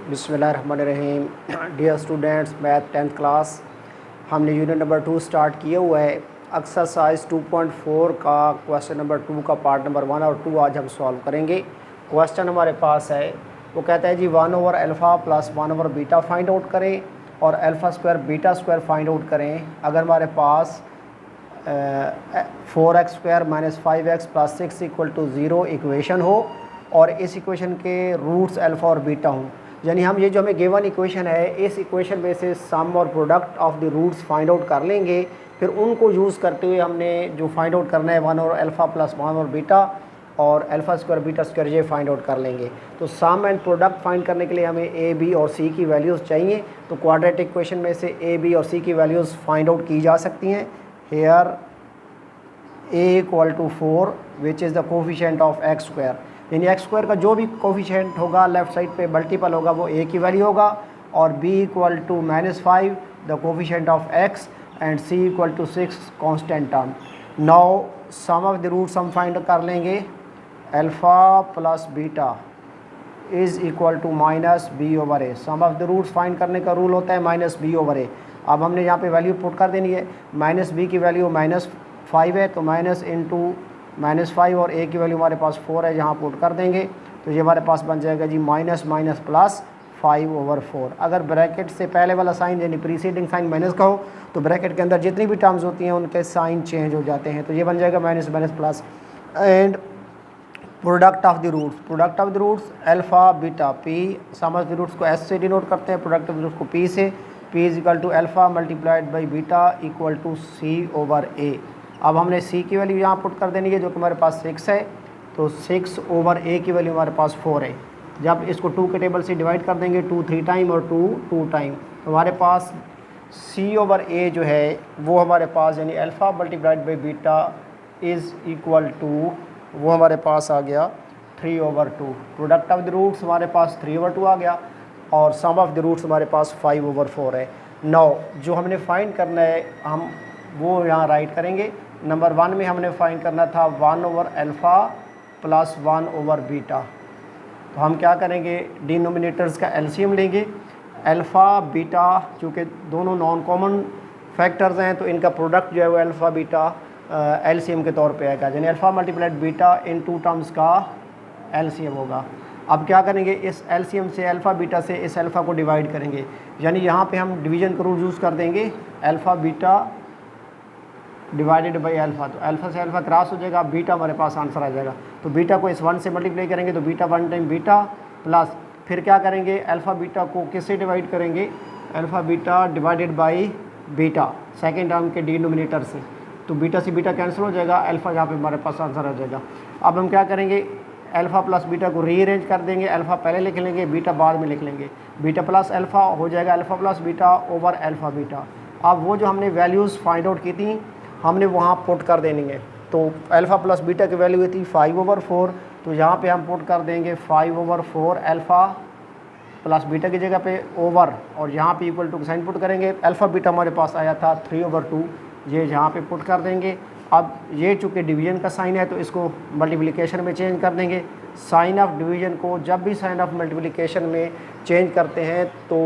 बिस्मिल्लाहिर्रहमानिर्रहीम। Dear students, math 10th class हमने unit number 2 start किया हुआ है। एक्सरसाइज 2.4 का क्वेश्चन नंबर 2 का पार्ट नंबर 1 और 2 आज हम सॉल्व करेंगे। क्वेश्चन हमारे पास है, वो कहता है जी 1/अल्फ़ा प्लस 1/बीटा फाइंड आउट करें और alpha square beta square find out करें। अगर हमारे पास 4x² - 5x + 6 = 0 इक्वेशन हो और इस इक्वेशन के रूट्स अल्फ़ा और बीटा हों, यानी हम ये जो हमें गिवन इक्वेशन है इस इक्वेशन में से सम और product of the roots find out कर लेंगे। फिर उनको यूज़ करते हुए हमने जो फाइंड आउट करना है 1/अल्फ़ा प्लस 1/बीटा और अल्फ़ा स्क्वायर बीटा स्क्वायर ये फाइंड आउट कर लेंगे। तो सम एंड प्रोडक्ट फाइंड करने के लिए हमें ए बी और सी की वैल्यूज़ चाहिए। तो क्वाड्रेटिक इक्वेशन में से ए बी और सी की वैल्यूज़ फाइंड आउट की जा सकती हैं। Here a = 4 which is the coefficient of x², यानी x² का जो भी कोफिशिएंट होगा लेफ़्ट साइड पे मल्टीपल होगा वो a की वैल्यू होगा, और b = -5 the coefficient of x and c = 6 constant term. Now sum of the roots हम फाइंड कर लेंगे। Alpha plus beta is equal to -b/a। Sum of the roots find करने का रूल होता है -b/a। अब हमने यहाँ पे वैल्यू पुट कर देनी है। -b की वैल्यू -5 है तो माइनस इंटू -5 और a की वैल्यू हमारे पास 4 है, यहाँ पुट कर देंगे तो ये हमारे पास बन जाएगा जी माइनस प्लस 5/4। अगर ब्रैकेट से पहले वाला साइन यानी प्रीसीडिंग साइन माइनस का हो तो ब्रैकेट के अंदर जितनी भी टर्म्स होती हैं उनके साइन चेंज हो जाते हैं। तो ये बन जाएगा minus plus. And product of the roots alpha beta P. Sum of the roots को एस से डिनोट करते हैं, प्रोडक्ट ऑफ द रूट्स को पी से। p = alpha multiplied by beta = c/a। अब हमने c की वैल्यू यहाँ पुट कर देनी है जो कि हमारे पास 6 है, तो 6/a की वैल्यू हमारे पास 4 है। जब इसको 2 के टेबल से डिवाइड कर देंगे 2 3 टाइम और 2 2 टाइम, तो हमारे पास c/a जो है वो हमारे पास यानी alpha multiplied by beta is equal to वो हमारे पास आ गया 3/2। प्रोडक्ट ऑफ द रूट्स हमारे पास 3/2 आ गया और सम ऑफ द रूट्स हमारे पास 5/4 है। नाउ जो हमने फाइंड करना है हम वो यहाँ राइट करेंगे। नंबर 1 में हमने फाइंड करना था 1/अल्फ़ा प्लस 1/बीटा। तो हम क्या करेंगे, डिनोमिनेटर्स का एलसीएम लेंगे। अल्फ़ा बीटा चूँकि दोनों नॉन कॉमन फैक्टर्स हैं तो इनका प्रोडक्ट जो है वो अल्फ़ा बीटा एलसीएम के तौर पे आएगा, यानी अल्फ़ा मल्टीप्लाइड बीटा इन 2 टर्म्स का एलसीएम होगा। अब क्या करेंगे, इस एलसीएम से अल्फ़ा बीटा से इस अल्फ़ा को डिवाइड करेंगे, यानी यहाँ पे हम डिवीज़न का रूल यूज़ कर देंगे alpha beta divided by alpha. तो अल्फ़ा से अल्फ़ा क्रॉस हो जाएगा, बीटा हमारे पास आंसर आ जाएगा। तो बीटा को इस 1 से मल्टीप्लाई करेंगे तो बीटा 1 टाइम बीटा प्लस फिर क्या करेंगे अल्फ़ा बीटा को किससे डिवाइड करेंगे, alpha beta divided by beta second term के डिनोमिनेटर से। तो बीटा से बीटा कैंसिल हो जाएगा, अल्फ़ा यहाँ पे हमारे पास आंसर आ जाएगा। अब हम क्या करेंगे, अल्फ़ा प्लस बीटा को रीअरेंज कर देंगे। अल्फ़ा पहले लिख लेंगे, बीटा बाद में लिख लेंगे। बीटा प्लस अल्फ़ा हो जाएगा alpha plus beta over alpha beta. अब वो जो हमने वैल्यूज़ फाइंड आउट की थी हमने वहाँ पुट कर देनी है। तो अल्फ़ा प्लस बीटा की वैल्यू थी 5/4, तो यहाँ पे हम पुट कर देंगे 5/4 अल्फ़ा प्लस बीटा की जगह पे ओवर, और यहाँ पे इक्वल टू का साइन पुट करेंगे। अल्फ़ा बीटा हमारे पास आया था 3/2, ये यहाँ पे पुट कर देंगे। अब ये चूँकि डिवीज़न का साइन है तो इसको मल्टीप्लिकेशन में चेंज कर देंगे। साइन ऑफ डिवीज़न को जब भी साइन ऑफ मल्टीप्लिकेशन में चेंज करते हैं तो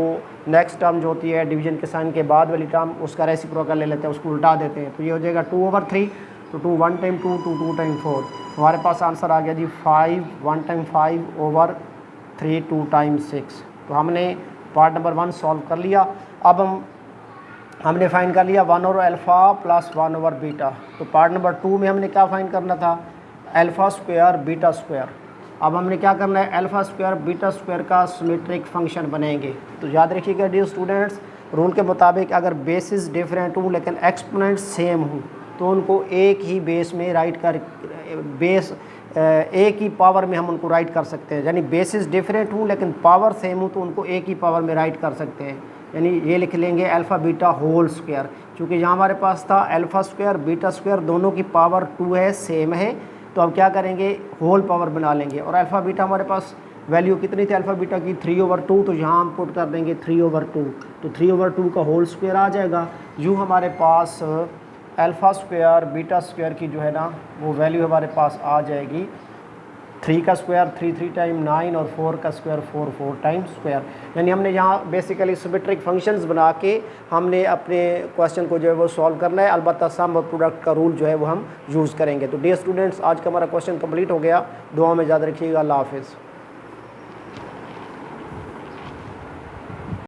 नेक्स्ट टर्म जो होती है डिवीज़न के साइन के बाद वाली टर्म उसका रेसिप्रोकल ले लेते हैं, उसको उल्टा देते हैं। तो ये हो जाएगा 2/3। तो 2 1 टाइम 2 2 2 टाइम 4, हमारे पास आंसर आ गया जी 5 1 टाइम 5/3 2 टाइम 6। तो हमने पार्ट नंबर 1 सॉल्व कर लिया। अब हमने फाइंड कर लिया 1/अल्फ़ा प्लस 1/बीटा। तो पार्ट नंबर 2 में हमने क्या फाइंड करना था, अल्फ़ा स्क्वायर बीटा स्क्वायर। अब हमने क्या करना है, अल्फ़ा स्क्वायर बीटा स्क्वायर का सिमेट्रिक फंक्शन बनाएंगे। तो याद रखिएगा डियर स्टूडेंट्स, रूल के मुताबिक अगर बेसिस डिफरेंट हों लेकिन एक्सपोनेंट सेम हों तो उनको एक ही बेस में राइट कर एक ही पावर में हम उनको राइट कर सकते हैं। यानी बेसिस डिफरेंट हों लेकिन पावर सेम हो तो उनको एक ही पावर में राइट कर सकते हैं। यानी ये लिख लेंगे अल्फ़ा बीटा होल स्क्वायर, क्योंकि यहाँ हमारे पास था अल्फ़ा स्क्वायर बीटा स्क्वायर दोनों की पावर 2 है, सेम है। तो अब क्या करेंगे, होल पावर बना लेंगे। और अल्फ़ा बीटा हमारे पास वैल्यू कितनी थी अल्फ़ा बीटा की 3/2, तो यहाँ हम पुट कर देंगे 3/2। तो 3/2 का होल स्क्वायर आ जाएगा। यूँ हमारे पास अल्फ़ा स्क्वायर बीटा स्क्वायर की जो है ना वो वैल्यू हमारे पास आ जाएगी 3 का स्क्वायर 3 टाइम 9 और 4 का स्क्वायर 4 टाइम स्क्वायर। यानी हमने यहाँ बेसिकली सिमेट्रिक फंक्शंस बना के हमने अपने क्वेश्चन को जो है वो सॉल्व करना है। अलबत्ता सम और प्रोडक्ट का रूल जो है वो हम यूज़ करेंगे। तो डियर स्टूडेंट्स, आज का हमारा क्वेश्चन कंप्लीट हो गया। दुआ में याद रखिएगा। अल्लाह हाफिज़।